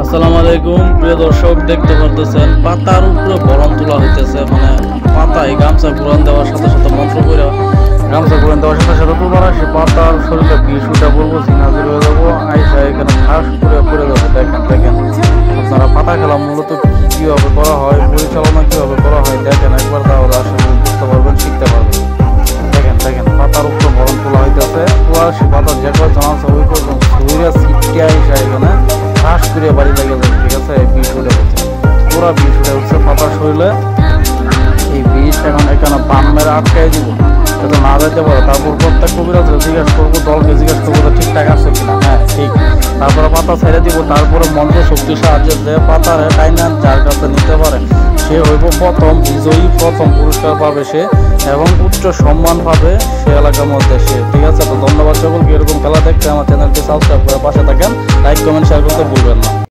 আসসালামু আলাইকুম প্রিয় দর্শক, দেখতে পারতেছেন পাতার উপরে বরণ তোলা হইতেছে। মানে পাতায় গামছা পুরান দেওয়ার সাথে সাথে মন্ত্র করে গামছা পুরান দেওয়ার সাথে সাথে তোলা সে পাতার শরীরে বিষ উঠে পড়বো, ঝিনাজির হয়ে যাবো, আইসা এখানে ফাঁস করে পড়ে যাবো। দেখেন দেখেন আপনারা পাতা খেলা মূলত কিভাবে করা হয়, পরিচালনা কিভাবে করা হয় দেখেন একবার, তাহলে আসলে বুঝতে পারবেন, শিখতে পারবেন। দেখেন দেখেন পাতার উপরে বরণ তোলা হইতেছে, তোলা সে পাতার যে কয়জন আছে ওই কয়জন শরীরে ছিটকে আইসা এখানে ফাঁস করে বাড়ি লেগে যাবে। ঠিক আছে, বিষ উঠে হচ্ছে, পুরা বিষ উঠে হচ্ছে পাতার শরীরে। এই বিষ এখন এখানে পান মেরে আটকাই দিব যাতে না যেতে পারে। তারপর প্রত্যেক কবিরাজকে জিজ্ঞাসা করবো, দলকে জিজ্ঞাসা করবো ঠিকঠাক আছে কিনা। হ্যাঁ ঠিক। তারপরে পাতা ছেড়ে দিব, তারপরে মন্ত্র শক্তির সাহায্যে যে পাতারে টাইনা যার কাছে নিতে পারে সে হইব প্রথম বিজয়ী, প্রথম পুরস্কার পাবে সে এবং উচ্চ সম্মান পাবে সে এলাকার মধ্যে সে। ঠিক আছে, তো ধন্যবাদ সকলকে। এরকম খেলা দেখতে আমার চ্যানেলটি সাবস্ক্রাইব করে পাশে থাকেন, লাইক কমেন্ট শেয়ার করতে ভুলবেন না।